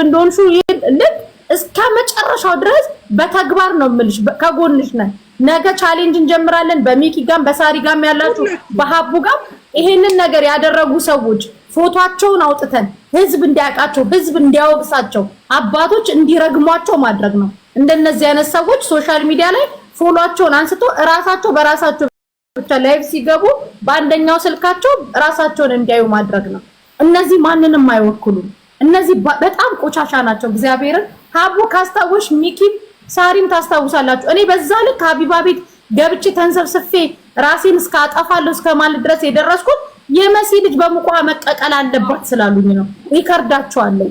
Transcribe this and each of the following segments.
እንደሆንሹ ልክ እስከ መጨረሻው ድረስ በተግባር ነው የምልሽ። ከጎንሽ ነን። ነገ ቻሌንጅ እንጀምራለን። በሚኪ ጋር በሳሪ ጋር ያላችሁ በሀቡ ጋር ይሄንን ነገር ያደረጉ ሰዎች ፎቶአቸውን አውጥተን ህዝብ እንዲያውቃቸው ህዝብ እንዲያወቅሳቸው አባቶች እንዲረግሟቸው ማድረግ ነው። እንደነዚህ አይነት ሰዎች ሶሻል ሚዲያ ላይ ፎሎአቸውን አንስቶ ራሳቸው በራሳቸው ብቻ ላይቭ ሲገቡ በአንደኛው ስልካቸው ራሳቸውን እንዲያዩ ማድረግ ነው። እነዚህ ማንንም አይወክሉም። እነዚህ በጣም ቆሻሻ ናቸው። እግዚአብሔርን ሀቡ ካስታወሽ ሚኪም ሳሪም ታስታውሳላችሁ። እኔ በዛ ልክ ሀቢባ ቤት ገብቼ ተንሰብስፌ ራሴን እስከ አጠፋለሁ እስከ ማለት ድረስ የደረስኩት የመሲ ልጅ በሙቋ መቀቀል አለባት ስላሉኝ ነው። ይከርዳቸዋለሁ።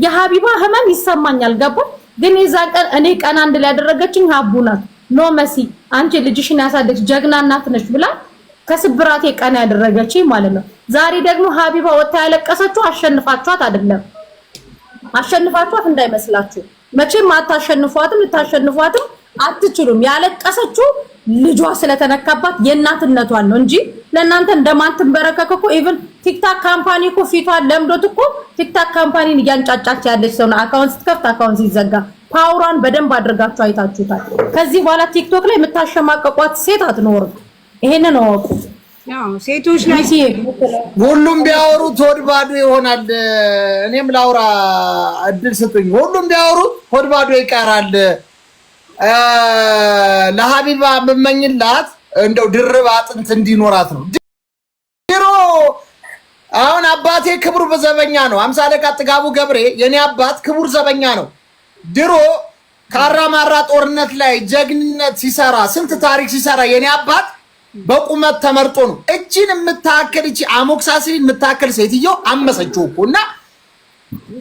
የሀቢባ ህመም ይሰማኛል። ገባ ግን የዛን ቀን እኔ ቀን አንድ ላይ ያደረገችኝ ሀቡ ናት። ኖ መሲ አንቺ ልጅሽን ያሳደግሽ ጀግና እናት ነሽ ብላ ከስብራቴ ቀን ያደረገችኝ ማለት ነው። ዛሬ ደግሞ ሀቢባ ወጣ ያለቀሰችው አሸንፋችኋት አይደለም። አሸንፋችኋት እንዳይመስላችሁ። መቼም አታሸንፏትም፣ ልታሸንፏትም አትችሉም። ያለቀሰችው ልጇ ስለተነካባት የእናትነቷን ነው እንጂ ለእናንተ እንደማትንበረከክ እኮ ኢቭን ቲክታክ ካምፓኒ እኮ ፊቷን ለምዶት እኮ ቲክታክ ካምፓኒን እያንጫጫች ያለች ሰው ነው። አካውንት ስትከፍት አካውንት ሲዘጋ ፓወሯን በደንብ አድርጋችሁ አይታችሁታል። ከዚህ በኋላ ቲክቶክ ላይ የምታሸማቀቋት ሴት አትኖርም። ይሄንን እወቁ። ያው ሴቶች ላይ ሁሉም ቢያወሩት ሆድ ባዶ ይሆናል። እኔም ላውራ እድል ስጡኝ። ሁሉም ቢያወሩት ሆድ ባዶ ይቀራል። ለሀቢባ የምመኝላት እንደው ድርብ አጥንት እንዲኖራት ነው። ድሮ አሁን አባቴ ክቡር ዘበኛ ነው። አምሳ አለቃ ጥጋቡ ገብሬ የኔ አባት ክቡር ዘበኛ ነው። ድሮ ካራማራ ጦርነት ላይ ጀግንነት ሲሰራ ስንት ታሪክ ሲሰራ የኔ አባት በቁመት ተመርጦ ነው። እጅን የምታከል እቺ አሞክሳሲን የምታከል ሴትዮ አመሰችው እኮና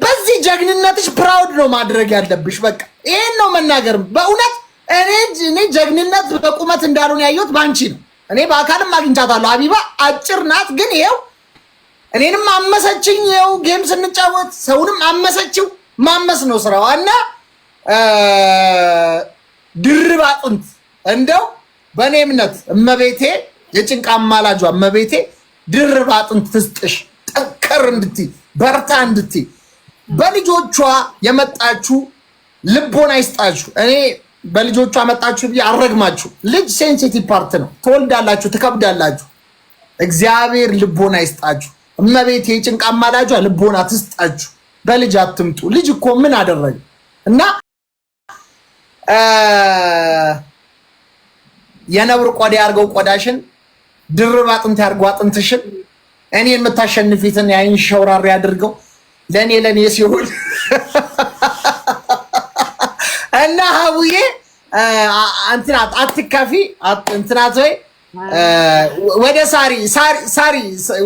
በዚህ ጀግንነትሽ ፕራውድ ነው ማድረግ ያለብሽ። በቃ ይሄን ነው መናገር። በእውነት እኔ ጀግንነት በቁመት እንዳልሆነ ያየሁት ባንቺ ነው። እኔ በአካልም አግኝቻታለሁ። ሀቢባ አጭር ናት፣ ግን ይሄው እኔንም አመሰችኝ። ይሄው ጌም ስንጫወት ሰውንም አመሰችው። ማመስ ነው ስራዋ እና ድርብ አጥንት እንደው በእኔ እምነት እመቤቴ የጭንቃ አማላጇ እመቤቴ ድርብ አጥንት ትስጥሽ፣ ጠንከር እንድትይ በርታ እንድትይ። በልጆቿ የመጣችሁ ልቦና ይስጣችሁ። እኔ በልጆቿ መጣችሁ ብዬ አልረግማችሁ። ልጅ ሴንሲቲቭ ፓርት ነው። ትወልዳላችሁ፣ ትከብዳላችሁ። እግዚአብሔር ልቦና ይስጣችሁ። እመቤቴ የጭንቃ አማላጇ ልቦና ትስጣችሁ። በልጅ አትምጡ። ልጅ እኮ ምን አደረገ እና የነብር ቆዳ ያርገው ቆዳሽን፣ ድርብ አጥንት ያርገው አጥንትሽን። እኔ የምታሸንፊትን ያይን ሸውራሪ አድርገው ለኔ ሲሆን እና ሀቡዬ እንትናት አትካፊ እንትናት ወይ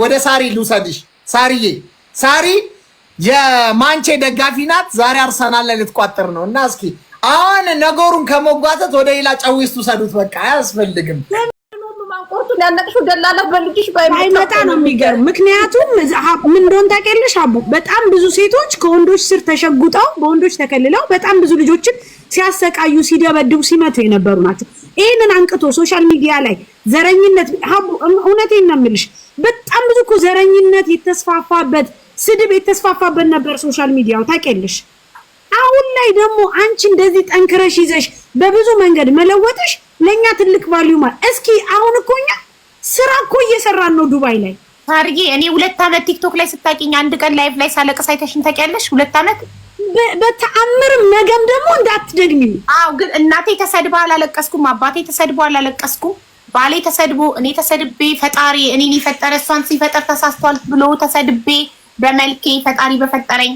ወደ ሳሪ ልውሰድሽ። ሳሪ የማንቼ ደጋፊ ናት። ዛሬ አርሰናል ላይ ልትቋጥር ነው እና እስኪ አሁን ነገሩን ከመጓተት ወደ ሌላ ጨዊስቱ ሰዱት። በቃ አያስፈልግም። ማንቆርቱን ያነቅሽው ደላላ በልጅሽ ባይመጣ ነው የሚገርም። ምክንያቱም ምን እንደሆነ ታውቂያለሽ አቡ፣ በጣም ብዙ ሴቶች ከወንዶች ስር ተሸጉጠው በወንዶች ተከልለው በጣም ብዙ ልጆችን ሲያሰቃዩ፣ ሲደበድቡ፣ ሲመቱ የነበሩ ናቸው። ይሄንን አንቅቶ ሶሻል ሚዲያ ላይ ዘረኝነት አቡ፣ እውነቴን ነው የምልሽ፣ በጣም ብዙ እኮ ዘረኝነት የተስፋፋበት ስድብ የተስፋፋበት ነበር ሶሻል ሚዲያው ታውቂያለሽ። አሁን ላይ ደግሞ አንቺ እንደዚህ ጠንክረሽ ይዘሽ በብዙ መንገድ መለወጥሽ ለኛ ትልቅ ቫልዩ ማለት። እስኪ አሁን እኮ እኛ ስራ እኮ እየሰራን ነው ዱባይ ላይ ታርጌ። እኔ 2 አመት ቲክቶክ ላይ ስታቂኝ አንድ ቀን ላይቭ ላይ ሳለቅስ አይተሽን ታውቂያለሽ? 2 አመት በተአምርም ነገም ደግሞ እንዳትደግሚ። አዎ ግን እናቴ ተሰድባ አላለቀስኩም፣ አባቴ ተሰድቦ አላለቀስኩም፣ ባሌ ተሰድቦ እኔ ተሰድቤ ፈጣሪ እኔን የፈጠረ እሷን ሲፈጠር ተሳስቷል ብሎ ተሰድቤ በመልኬ ፈጣሪ በፈጠረኝ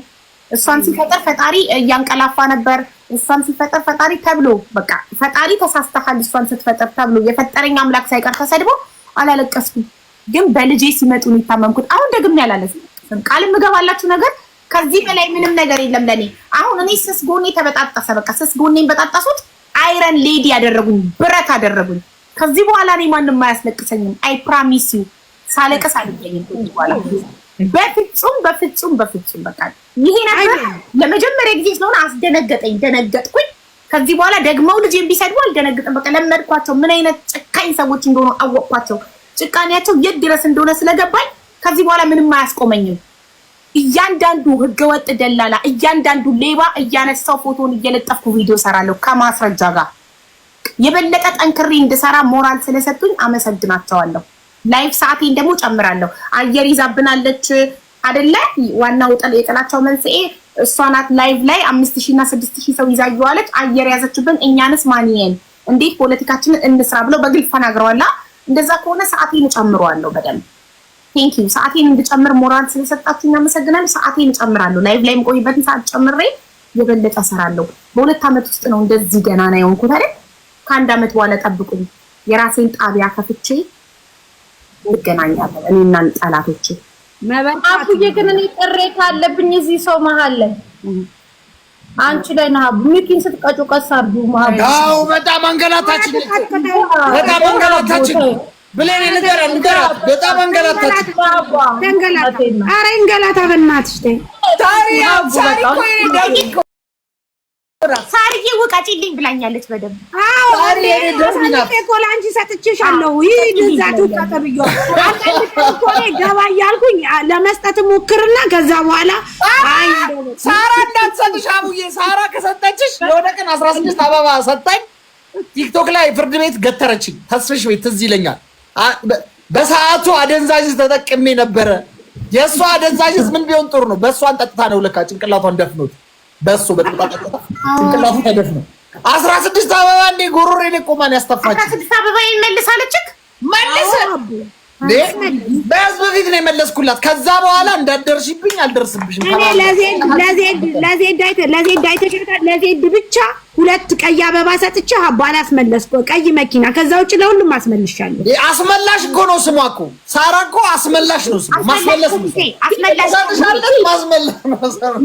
እሷን ሲፈጠር ፈጣሪ እያንቀላፋ ነበር። እሷን ሲፈጠር ፈጣሪ ተብሎ በቃ ፈጣሪ ተሳስተሃል እሷን ስትፈጠር ተብሎ የፈጠረኝ አምላክ ሳይቀር ተሰድቦ አላለቀስኩም። ግን በልጄ ሲመጡ ነው የታመምኩት። አሁን ደግሜ አላለቅስም። ቃል ምገባላችሁ ነገር ከዚህ በላይ ምንም ነገር የለም ለኔ። አሁን እኔ ስስ ጎኔ ተበጣጠሰ። በቃ ስስ ጎኔን በጣጣሱት አይረን ሌዲ ያደረጉኝ፣ ብረት አደረጉኝ። ከዚህ በኋላ እኔ ማንንም አያስለቅሰኝም። አይ ፕሮሚስ ዩ ሳለቅስ አልገኝም በኋላ በፍጹም በፍጹም በፍጹም። በቃ ይሄ ነገር ለመጀመሪያ ጊዜ ስለሆነ አስደነገጠኝ፣ ደነገጥኩኝ። ከዚህ በኋላ ደግመው ልጅ ቢሰድቡ አልደነግጥም። በቃ ለመድኳቸው። ምን አይነት ጨካኝ ሰዎች እንደሆኑ አወቅኳቸው። ጭካኔያቸው የት ድረስ እንደሆነ ስለገባኝ ከዚህ በኋላ ምንም አያስቆመኝም። እያንዳንዱ ህገወጥ ደላላ እያንዳንዱ ሌባ እያነሳው ፎቶን እየለጠፍኩ ቪዲዮ ሰራለሁ ከማስረጃ ጋር የበለጠ ጠንክሬ እንድሰራ ሞራል ስለሰጡኝ አመሰግናቸዋለሁ። ላይፍ ሰዓቴን ደግሞ ጨምራለሁ። አየር ይዛብናለች አይደለ? ዋናው የጥላቻው መንስኤ እሷ ናት። ላይቭ ላይ 5000 እና 6000 ሰው ይዛየዋለች። አየር ያዘችብን እኛንስ ማንየን እንዴት ፖለቲካችንን እንስራ ብለው በግልጽ ተናግረዋላ። እንደዛ ከሆነ ሰዓቴን ጨምረዋለሁ በደንብ ቴንክ ዩ። ሰዓቴን እንድጨምር ሞራል ስለሰጣችሁ እናመሰግናለን። ሰዓቴን ጨምራለሁ። ላይቭ ላይ የምቆይበትን ሰዓት ጨምሬ የበለጠ እሰራለሁ። በ2 አመት ውስጥ ነው እንደዚህ ገና ነው የሆንኩት አይደል? ከ1 አመት በኋላ ጠብቁኝ። የራሴን ጣቢያ ከፍቼ እንገናኛለን እኔና ጠላቶቼ። አቡዬ ግን እኔ ቅሬታ አለብኝ እዚህ ሰው መሀል ላይ አንቺ ላይ ነው አቡ ሚኪን ስትቀጩ ቀሳርዱ ማቡ ያው በጣም አንገላታችን ብለን ንገራት በጣም አንገላታችን ኧረ እንገላታ በእናትሽ ተይ ሳርዬ ውቃጭልኝ ብላኛለች በደንብ። አዎ አንቺ ሰጥቼሻለሁ። ይሄ ዛቱ ተቀብዮ አንተ ገባ እያልኩኝ ለመስጠት ሞክርና ከዛ በኋላ አይ ሳራ እንዳትሰጥሽ አቡዬ። ሳራ ከሰጠችሽ የሆነ ቀን 16 አበባ ሰጣኝ። ቲክቶክ ላይ ፍርድ ቤት ገተረችኝ። ተስፍሽ ቤት ትዝ ይለኛል። በሰዓቱ አደንዛዥ ተጠቅሜ ነበረ። የእሷ አደንዛዥ ምን ቢሆን ጥሩ ነው? በእሷን ጠጥታ ነው ለካ ጭንቅላቷን ደፍኖት በሱ በጥቃት ጭንቅላቱ ተደፍኖ 16 አበባ እንደ ጉሮሬ ለቆማን ያስተፋች 16 አበባ ይመልሳለች። መልስ በህዝብ ፊት ነው የመለስኩላት። ከዛ በኋላ እንዳደርሽብኝ አልደርስብሽም። እኔ ለዜድ ብቻ 2 ቀይ አበባ ሰጥቼ አባላ አስመለስኩ። ቀይ መኪና ከዛ ውጭ ለሁሉም አስመልሻለሁ። አስመላሽ እኮ ነው ስሟ እኮ ሳራ እኮ አስመላሽ ነው ስሟ። ማስመለስ ነው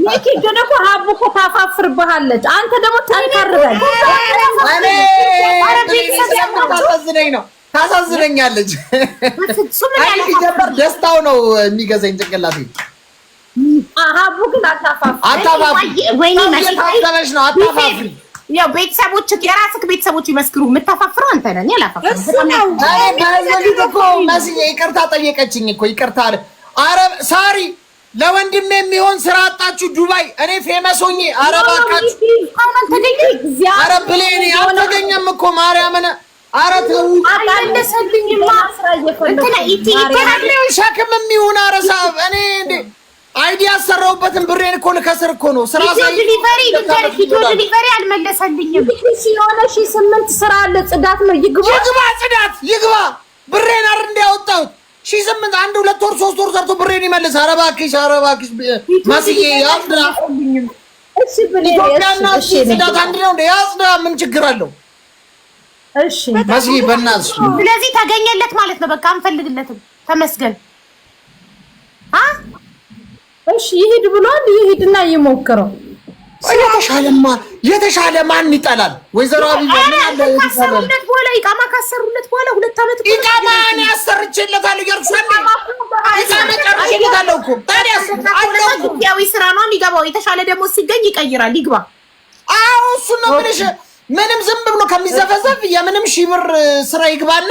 ሚኪ ግን እኮ ሀቡ እኮ ታፋፍርብሃለች። አንተ ደግሞ ጠንከርበል ታሳዝነኝ ነው ታሳዝነኛለች። ደስታው ነው የሚገዛኝ ጭንቅላቴ። ሀቡ ግን አታፋፍሪ ወይኔ ታዘበሽ ነው አታፋፍሪ። ያው ቤተሰቦች የራስህ ቤተሰቦች ይመስክሩ። የምታፋፍረው አንተ ነህ። ይቅርታ ጠየቀችኝ እኮ ይቅርታ አለ። ኧረ ሳሪ ለወንድሜ የሚሆን ስራ አጣችሁ ዱባይ። እኔ ፌመስ ሆኜ ኧረ እባካችሁ ኧረ ብሌኔ አልተገኘም እኮ ማርያምን ኧረ ተው ሸክም የሚሆን አረሳ እኔ እንደ አይዲያ ያሰራሁበትን ብሬን እኮ ልከስር እኮ ነው። ስራ ዲሊቨሪ አልመለሰልኝም። የሆነ 8 ስራ አለ። ጽዳት ነው ይግባ ይግባ ብሬን አር እንዲያወጣሁት 8 1 2 ወር 3 ወር ሰርቶ ብሬን ይመልስ። ኧረ እባክሽ ማስዬ ያጽዳ። እሺ ብሌ ኢትዮጵያና ጽዳት አንድ ነው እንደ ያጽዳ። ምን ችግር አለው? እሺ ማስዬ በእናትሽ ስለዚህ ተገኘለት ማለት ነው። በቃ አንፈልግለትም። ተመስገን እሺ ይሄድ ብሏል። ይሄድና ይሞክረው። የተሻለ ማን ይጠላል? ወይዘሮ አቢባ ምን አለ ካሰሩለት በኋላ ኢቃማ ካሰሩለት በኋላ 2 አመት ኢቃማ እኔ አሰርቼለታለሁ። ይርሱኝ ኢቃማ ጨርሼለታለሁ እኮ ታዲያስ አለው ያው ስራ ነው የሚገባው። የተሻለ ደግሞ ሲገኝ ይቀይራል። ይግባ። አዎ እሱ ነው ብለሽ ምንም ዝም ብሎ ከሚዘፈዘፍ የምንም ሺህ ብር ስራ ይግባና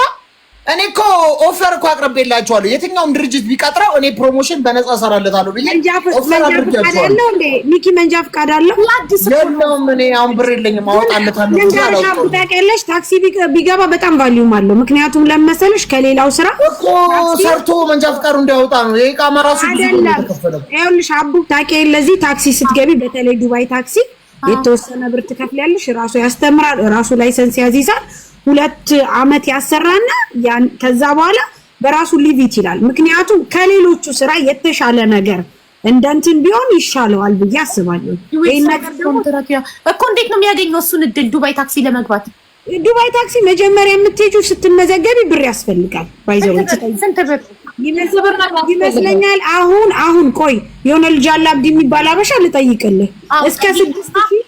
እኔ እኮ ኦፈር እኮ አቅርቤላችኋለሁ። የትኛውም ድርጅት ቢቀጥረው እኔ ፕሮሞሽን በነፃ እሰራለታለሁ ብዬ ኦፈር አድርጌላችኋለሁ። ሚኪ መንጃ ፈቃድ አለው የለውም? እኔ አሁን ብር የለኝም አወጣለታለሁ። ታውቂያለሽ ታክሲ ቢገባ በጣም ቫልዩም አለው። ምክንያቱም ለመሰለሽ ከሌላው ስራ እኮ ሰርቶ መንጃ ፈቃዱ እንዲያወጣ ነው። የኢቃማ ራሱ ብዙ ነው የተከፈለው። ይኸውልሽ አቡ ታውቂያለሽ፣ ለዚህ ታክሲ ስትገቢ በተለይ ዱባይ ታክሲ የተወሰነ ብር ትከፍያለሽ። ራሱ ያስተምራል፣ ራሱ ላይሰንስ ያዚዛል። 2 አመት ያሰራና ከዛ በኋላ በራሱ ሊቭ ይችላል። ምክንያቱም ከሌሎቹ ስራ የተሻለ ነገር እንደንትን ቢሆን ይሻለዋል ብዬ አስባለሁ። ይሄን ነገር ደግሞ እኮ እንዴት ነው የሚያገኘው እሱን እድል ዱባይ ታክሲ ለመግባት? ዱባይ ታክሲ መጀመሪያ የምትሄጂው ስትመዘገቢ ብር ያስፈልጋል። ባይዘው ስንት ብር ይመስለኛል? አሁን ቆይ የሆነ ልጅ አለ አብዲ የሚባል አበሻ ልጠይቅልህ እስከ 6000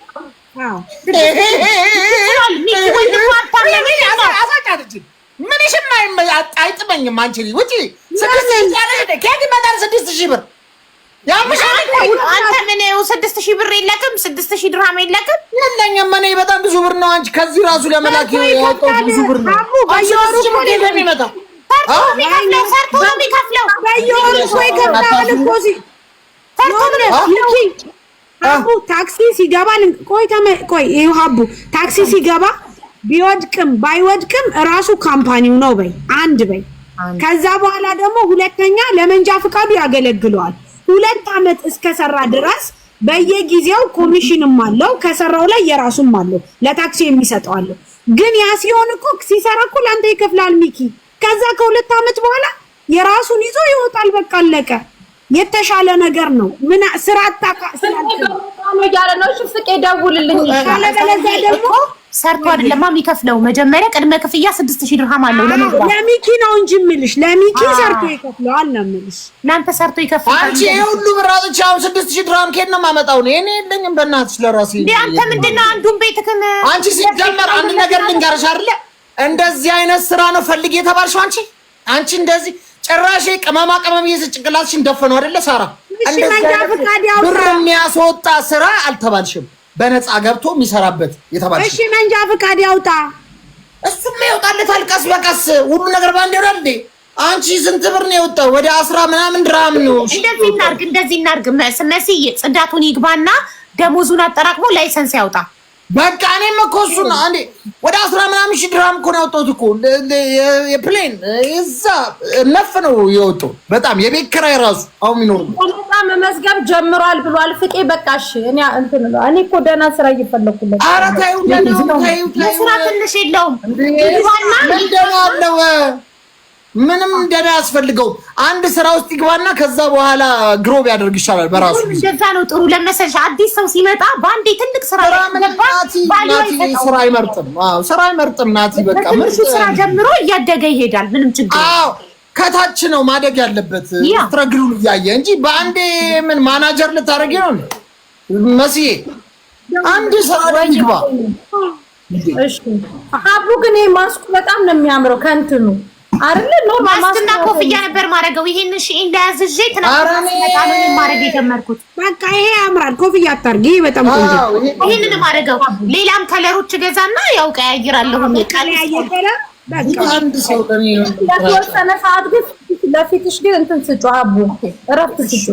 ምንሽም አይጥመኝም። አንቺ ውጪ 6000 ብር አንተ ምን 6000 ብር የለክም? 6000 ድርሃም የለክም? የለኝም እኔ በጣም ብዙ ብር ነው። አንቺ ከዚህ ራሱ ለመላክ ያወጣሁት ብዙ ብር ነው። በየወሩ እኮ ነው የሚመጣው። ሰርቶ ነው የሚከፍለው። በየወሩ እኮ ይከፍላል እኮ ሀቡ ታክሲ ሲገባ ቆይ ይኸው ሀቡ ታክሲ ሲገባ ቢወድቅም ባይወድቅም ራሱ ካምፓኒው ነው በይ አንድ በይ። ከዛ በኋላ ደግሞ ሁለተኛ ለመንጃ ፍቃዱ ያገለግለዋል 2 አመት እስከሰራ ድረስ በየጊዜው ኮሚሽንም አለው ከሰራው ላይ የራሱም አለው ለታክሲ የሚሰጠው አለው። ግን ያ ሲሆን እኮ ሲሰራ እኮ ላንተ ይከፍላል ሚኪ። ከዛ ከ2 አመት በኋላ የራሱን ይዞ ይወጣል። በቃ አለቀ። የተሻለ ነገር ነው። ምን ስራ አጣቃ ነው ያለ ነው። ፍቄ ደውልልኝ ይሻለ ለዛ ደግሞ ሰርቶ አይደለም የሚከፍለው። መጀመሪያ ቅድመ ክፍያ 6000 ድርሃም አለው ለመግባት። ለሚኪ ነው እንጂ የምልሽ ለሚኪ ሰርቶ ይከፍለዋል ነው የምልሽ። እናንተ ሰርቶ ይከፍላል። አንቺ ሁሉ ብራጥቻ 6000 ድርሃም ከየት ነው የማመጣው? እኔ የለኝም በእናትሽ ለራሴ። አንተ ምንድነው አንዱን ቤትክን አንቺ ሲጀመር አንድ ነገር ልንገርሽ አይደለ? እንደዚህ አይነት ስራ ነው ፈልግ የተባልሽው አንቺ እንደዚህ ጭራሽ ቅመማ ቅመም ጭንቅላትሽን ደፈነው አይደለ ሳራ? ብር የሚያስወጣ ስራ አልተባልሽም። በነፃ ገብቶ የሚሰራበት የተባልሽ። እሺ መንጃ ፍቃድ ያውጣ። እሱም ይወጣለታል ቀስ በቀስ ሁሉ ነገር ባንዴ ይወጣል እንዴ? አንቺ ስንት ብር ነው የወጣው? ወደ 10 ምናምን ድርሃም ነው። እንደዚህ እናርግ መስይ ጽዳቱን ይግባና ደሞዙን አጠራቅሞ ላይሰንስ ያውጣ። በቃ እኔም እኮ እሱን አንዴ ወደ 10 ምናምን ሺህ ድርሃም እኮ ነው ያወጣሁት እኮ የፕሌን እዛ ነፍ ነው የወጣው። በጣም የቤት ኪራይ ራሱ አሁን የሚኖር በጣም መመዝገብ ጀምሯል ብሏል ፍቄ። በቃ እሺ እኔ እኮ ደህና ስራ እየፈለኩለት። ኧረ ተይው ስራ ትንሽ የለውም ምንም እንደና ያስፈልገው አንድ ስራ ውስጥ ይግባና ከዛ በኋላ ግሮብ ያደርግ ይሻላል በራሱ። እንደዛ ነው ጥሩ ለመሰለሽ። አዲስ ሰው ሲመጣ ባንዴ ትልቅ ስራ ስራ አይመርጥም። አዎ ስራ አይመርጥም። ናቲ በቃ ምንም ስራ ጀምሮ እያደገ ይሄዳል። ምንም ችግር አዎ ከታች ነው ማደግ ያለበት ስትረግሉን እያየ እንጂ ባንዴ ምን ማናጀር ልታረጊ ነው መስዬ? አንድ ስራ ላይ ይግባ። እሺ ሀቡ ግን ማስኩ በጣም ነው የሚያምረው ከእንትኑ አይደለ? ኖርማል ማስክና ኮፍያ ነበር ማረገው። ይሄን እሺ እንዳያዝዤ ተናግረን ማረግ የጀመርኩት። በቃ ይሄ ያምራል። ኮፍያ አታርጊ በጣም ቆንጆ። ይሄንን ማረገው ሌላም ከለሮች ገዛና ያው ቀያይራለሁ። በቃ አንድ ሰው ለተወሰነ ሰዓት ግን ለፊትሽ ግን እንትን ስጩ ሀቡ እረፍት ስጩ።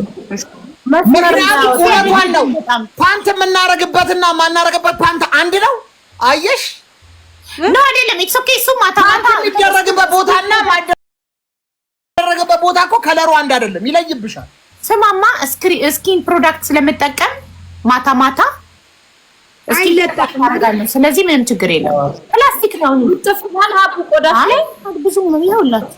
ፓንት የምናረግበትና ማናረግበት ፓንት አንድ ነው። አየሽ ነው አይደለም? ኢትስ ኦኬ። እሱ ማታ የሚደረግበት ቦታና ማይደረግበት ቦታ እኮ ከለሩ አንድ አይደለም፣ ይለይብሻል። ስማማ ስኪን ፕሮዳክት ስለምጠቀም ማታ አይለጠፍም። ስለዚህ ምንም ችግር የለም። ፕላስቲክ ነው ጥፍዋል ሀቡ ቆዳሽ ላይ ብዙ ነው ይኸውላት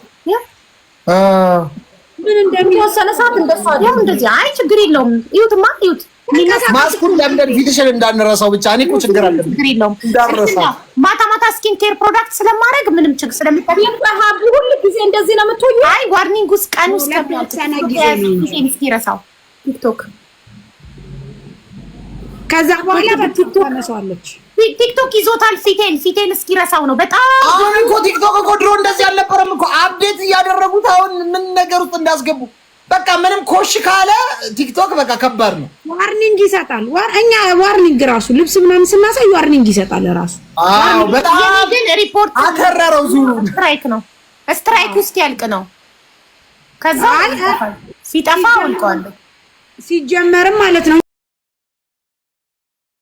ምን እንደሚወሰነ ሰዓት እንደሷ ያው እንደዚህ አይ ችግር የለውም። ይሁትማ ይሁት ማስኩን ለምደን ፊትሽን እንዳንረሳው ብቻ። እኔ እኮ ችግር አለብኝ ችግር የለውም። ማታ ስኪን ኬር ፕሮዳክት ስለማድረግ ምንም ችግር ስለምጠቀም ሀቡ ሁሉ ጊዜ እንደዚህ ነው የምትሆኚው። አይ ዋርኒንግ ውስጥ ቀን ውስጥ እስኪረሳው ቲክቶክ ከዛ በኋላ በቲክቶክ ተነሳለች። ቲክቶክ ይዞታል ፊቴን እስኪረሳው ነው በጣም። አሁን እኮ ቲክቶክ እኮ ድሮ እንደዚህ አልነበረም እኮ አፕዴት እያደረጉት አሁን ምን ነገር ውስጥ እንዳስገቡ በቃ ምንም ኮሽ ካለ ቲክቶክ በቃ ከባድ ነው። ዋርኒንግ ይሰጣል። እኛ ዋርኒንግ ራሱ ልብስ ምናምን ስናሳይ ዋርኒንግ ይሰጣል ራሱ። አዎ በጣም ግን ሪፖርት አከረረው ዙሩ ስትራይክ ውስጥ ያልቅ ነው። ከዛ ሲጠፋ አውልቀዋለሁ ሲጀመርም ማለት ነው